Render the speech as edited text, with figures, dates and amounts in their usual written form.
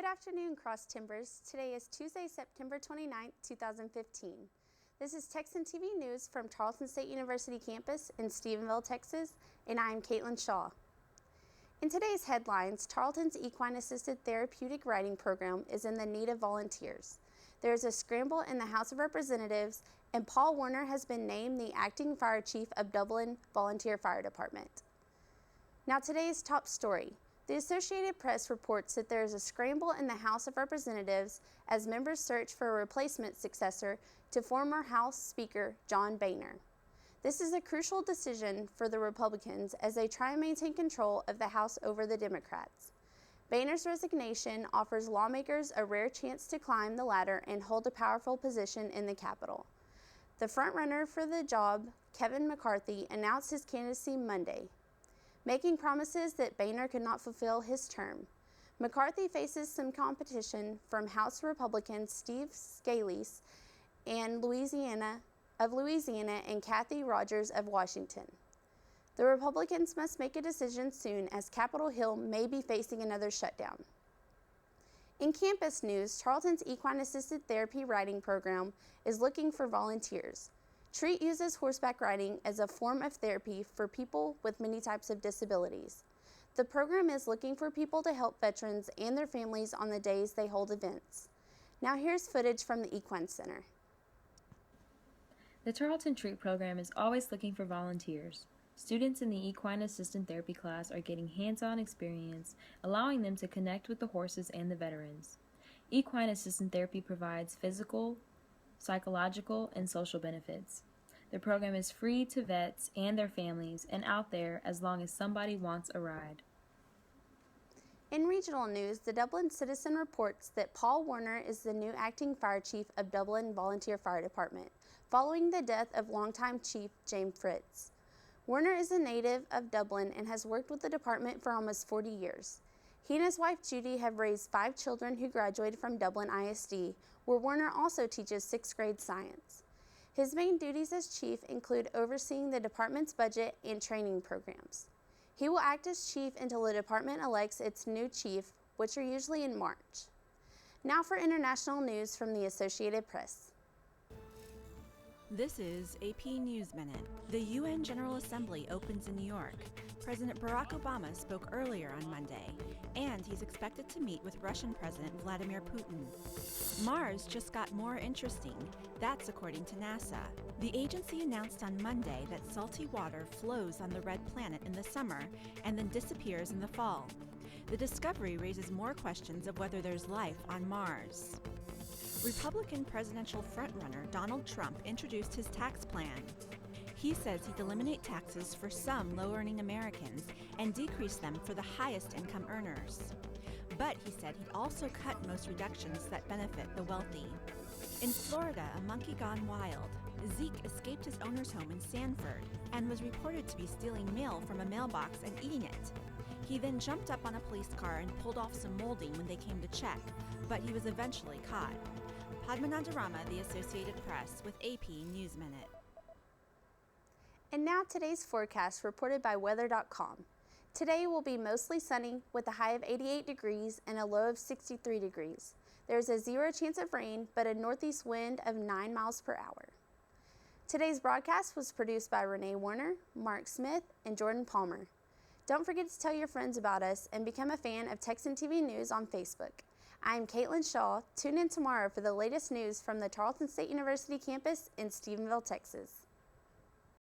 Good afternoon, Cross Timbers. Today is Tuesday, September 29th, 2015. This is Texan TV News from Tarleton State University campus in Stephenville, Texas, and I am Kaitlyn Shaw. In today's headlines, Tarleton's Equine-Assisted Therapeutic Riding Program is in the need of volunteers. There is a scramble in the House of Representatives, and Paul Warner has been named the Acting Fire Chief of Dublin Volunteer Fire Department. Now today's top story. The Associated Press reports that there is a scramble in the House of Representatives as members search for a replacement successor to former House Speaker John Boehner. This is a crucial decision for the Republicans as they try and maintain control of the House over the Democrats. Boehner's resignation offers lawmakers a rare chance to climb the ladder and hold a powerful position in the Capitol. The frontrunner for the job, Kevin McCarthy, announced his candidacy Monday, making promises that Boehner could not fulfill his term. McCarthy faces some competition from House Republicans Steve Scalise and Louisiana and Kathy Rogers of Washington. The Republicans must make a decision soon as Capitol Hill may be facing another shutdown. In campus news, Tarleton's Equine-Assisted Therapy Riding Program is looking for volunteers. TREAT uses horseback riding as a form of therapy for people with many types of disabilities. The program is looking for people to help veterans and their families on the days they hold events. Now here's footage from the Equine Center. The Tarleton TREAT program is always looking for volunteers. Students in the Equine Assistant Therapy class are getting hands-on experience, allowing them to connect with the horses and the veterans. Equine Assistant Therapy provides physical, psychological, and social benefits. The program is free to vets and their families and out there as long as somebody wants a ride. In regional news, the Dublin Citizen reports that Paul Warner is the new acting fire chief of Dublin Volunteer Fire Department, following the death of longtime chief James Fritz. Warner is a native of Dublin and has worked with the department for almost 40 years. He and his wife Judy have raised 5 children who graduated from Dublin ISD, where Warner also teaches 6th grade science. His main duties as chief include overseeing the department's budget and training programs. He will act as chief until the department elects its new chief, which are usually in March. Now for international news from the Associated Press. This is AP News Minute. The UN General Assembly opens in New York. President Barack Obama spoke earlier on Monday, and he's expected to meet with Russian President Vladimir Putin. Mars just got more interesting. That's according to NASA. The agency announced on Monday that salty water flows on the red planet in the summer and then disappears in the fall. The discovery raises more questions of whether there's life on Mars. Republican presidential frontrunner Donald Trump introduced his tax plan. He says he'd eliminate taxes for some low-earning Americans and decrease them for the highest income earners. But he said he'd also cut most reductions that benefit the wealthy. In Florida, a monkey gone wild. Zeke escaped his owner's home in Sanford and was reported to be stealing mail from a mailbox and eating it. He then jumped up on a police car and pulled off some molding when they came to check, but he was eventually caught. Padmanandarama, The Associated Press, with AP News Minute. And now today's forecast reported by weather.com. Today will be mostly sunny with a high of 88 degrees and a low of 63 degrees. There's a 0 chance of rain, but a northeast wind of 9 miles per hour. Today's broadcast was produced by Renee Warner, Mark Smith, and Jordan Palmer. Don't forget to tell your friends about us and become a fan of Texan TV News on Facebook. I am Kaitlyn Shaw. Tune in tomorrow for the latest news from the Tarleton State University campus in Stephenville, Texas.